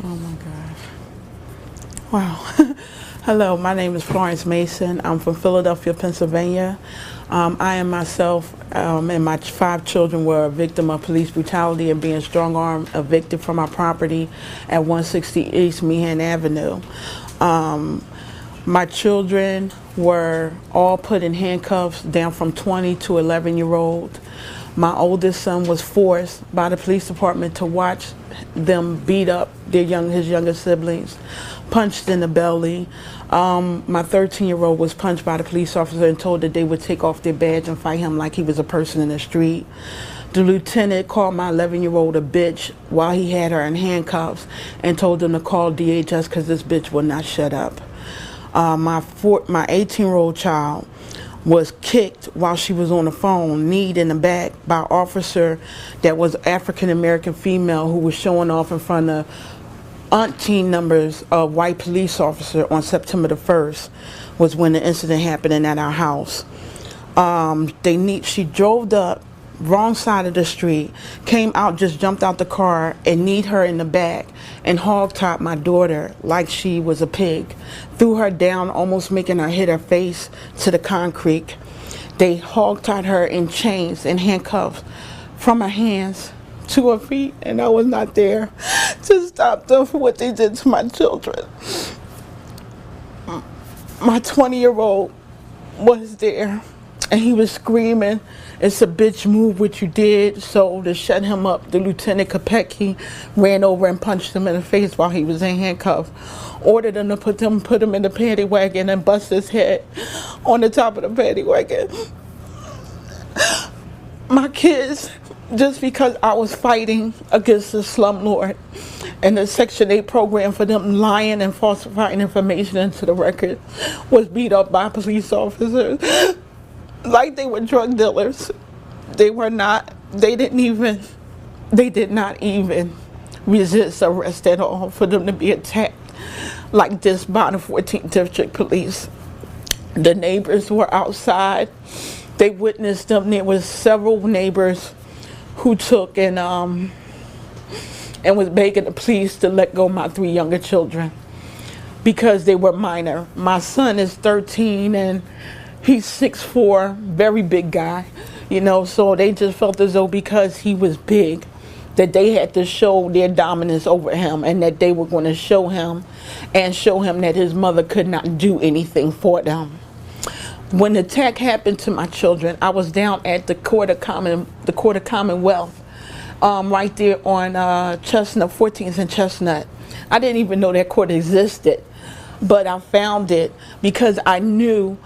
Oh my gosh. Wow. Hello, my name is Florence Mason. I'm from Philadelphia, Pennsylvania. I am myself and my 5 children were a victim of police brutality and being strong-armed evicted from our property at 160 East Meehan Avenue. My children were all put in handcuffs, down from 20 to 11-year-old. My oldest son was forced by the police department to watch them beat up his younger siblings, punched in the belly. My 13-year-old was punched by the police officer and told that they would take off their badge and fight him like he was a person in the street. The lieutenant called my 11-year-old a bitch while he had her in handcuffs and told them to call DHS because this bitch would not shut up. My 18-year-old child was kicked while she was on the phone, kneed in the back by an officer that was African-American female who was showing off in front of umpteen numbers of white police officer on September the 1st was when the incident happened at our house. She drove up wrong side of the street, came out, just jumped out the car and kneed her in the back and hog-tied my daughter like she was a pig, threw her down, almost making her hit her face to the concrete. They hog-tied her in chains and handcuffs from her hands to her feet, and I was not there to stop them for what they did to my children. My 20-year-old was there, and he was screaming, "It's a bitch move what you did." So to shut him up, the Lieutenant Kopecki ran over and punched him in the face while he was in handcuffs. Ordered him to put him in the paddy wagon and bust his head on the top of the paddy wagon. My kids, just because I was fighting against the slumlord and the Section 8 program for them lying and falsifying information into the record, was beat up by police officers like they were drug dealers. They were not. They did not even resist arrest at all for them to be attacked like this by the 14th District Police. The neighbors were outside. They witnessed them. There was several neighbors who took and was begging the police to let go of my 3 younger children because they were minor. My son is 13 and he's 6'4", very big guy, so they just felt as though because he was big, that they had to show their dominance over him and that they were going to show him that his mother could not do anything for them. When the attack happened to my children, I was down at the Court of Commonwealth, right there on Chestnut, 14th and Chestnut. I didn't even know that court existed, but I found it because I knew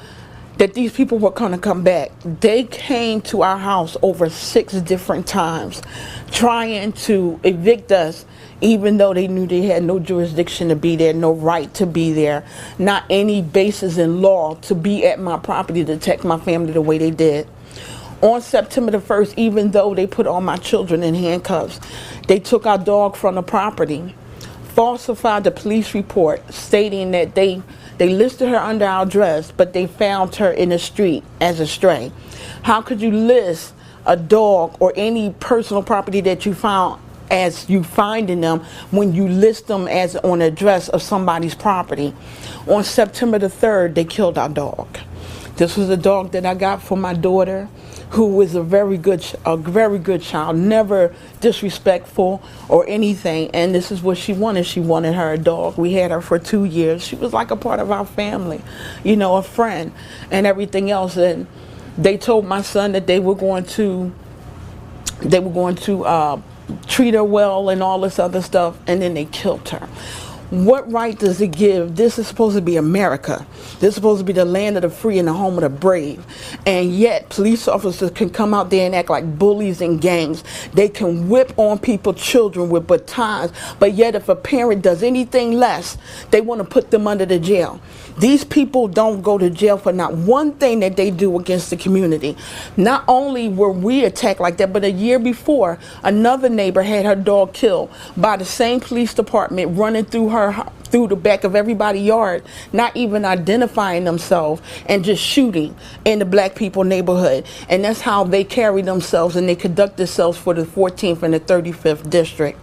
that these people were going to come back. They came to our house over 6 different times trying to evict us, even though they knew they had no jurisdiction to be there, no right to be there, not any basis in law to be at my property to protect my family the way they did. On September the 1st, even though they put all my children in handcuffs, they took our dog from the property, falsified the police report stating that they listed her under our address, but they found her in the street as a stray. How could you list a dog or any personal property that you found as you finding them when you list them as on the address of somebody's property? On September the 3rd, they killed our dog. This was a dog that I got for my daughter, who was a very good child, never disrespectful or anything. And this is what she wanted. She wanted her a dog. We had her for 2 years. She was like a part of our family, a friend and everything else. And they told my son that they were going to treat her well and all this other stuff, and then they killed her. What right does it give? This is supposed to be America. This is supposed to be the land of the free and the home of the brave. And yet police officers can come out there and act like bullies and gangs. They can whip on people's children with batons. But yet if a parent does anything less, they want to put them under the jail. These people don't go to jail for not one thing that they do against the community. Not only were we attacked like that, but a year before, another neighbor had her dog killed by the same police department running through the back of everybody's yard, not even identifying themselves, and just shooting in the black people neighborhood. And that's how they carry themselves and they conduct themselves for the 14th and the 35th district.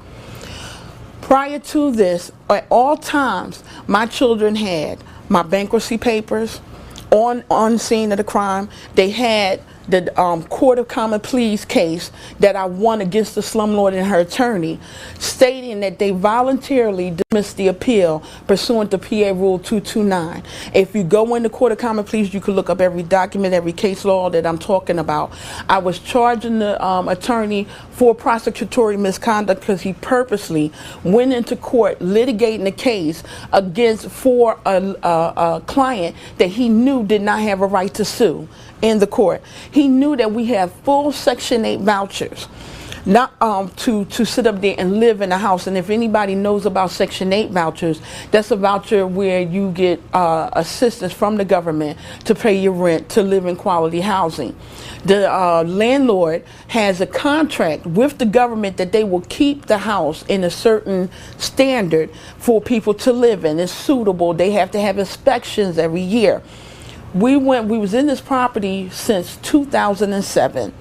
Prior to this, at all times, my children had my bankruptcy papers on scene of the crime. They had the Court of Common Pleas case that I won against the slumlord and her attorney, stating that they voluntarily dismissed the appeal pursuant to PA Rule 229. If you go in the Court of Common Pleas, you can look up every document, every case law that I'm talking about. I was charging the attorney for prosecutorial misconduct because he purposely went into court litigating the case for a client that he knew did not have a right to sue in the court. He knew that we have full Section 8 vouchers, not to sit up there and live in a house. And if anybody knows about Section 8 vouchers, that's a voucher where you get assistance from the government to pay your rent, to live in quality housing. The landlord has a contract with the government that they will keep the house in a certain standard for people to live in. It's suitable. They have to have inspections every year. We was in this property since 2007.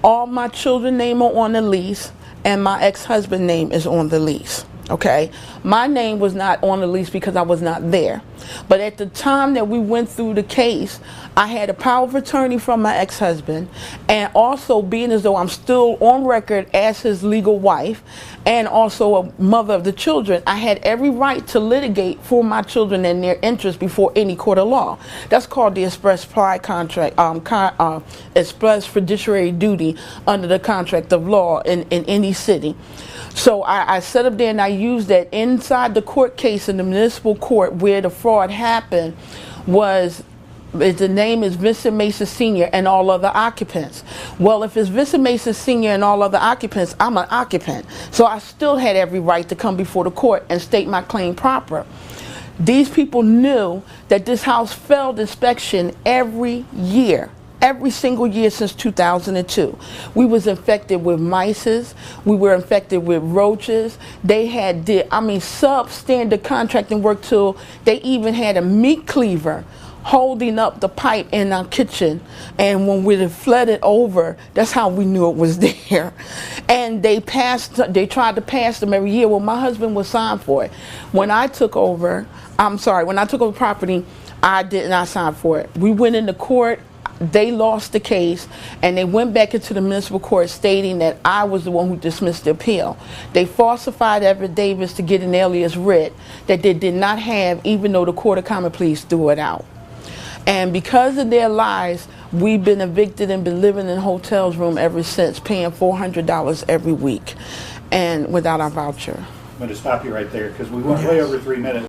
All my children's name are on the lease, and my ex-husband's name is on the lease. Okay, my name was not on the lease because I was not there. But at the time that we went through the case, I had a power of attorney from my ex-husband, and also being as though I'm still on record as his legal wife and also a mother of the children, I had every right to litigate for my children and their interests before any court of law. That's called the express supply contract, express fiduciary duty under the contract of law in any city. So I set up there and I used that inside the court case in the municipal court where the fraud happened. The name is Vincent Mason Sr. and all other occupants. Well, if it's Vincent Mason Sr. and all other occupants, I'm an occupant. So I still had every right to come before the court and state my claim proper. These people knew that this house failed inspection every year. Every single year since 2002. We was infected with mice. We were infected with roaches. They had substandard contracting work till they even had a meat cleaver holding up the pipe in our kitchen, and when we flooded over, that's how we knew it was there. And they tried to pass them every year. Well, my husband was signed for it. When I took over property, I did not sign for it. We went into court. They lost the case, and they went back into the municipal court stating that I was the one who dismissed the appeal. They falsified affidavits to get an alias writ that they did not have, even though the Court of Common Pleas threw it out. And because of their lies, we've been evicted and been living in hotels room ever since, paying $400 every week, and without our voucher. I'm going to stop you right there because we went way over 3 minutes.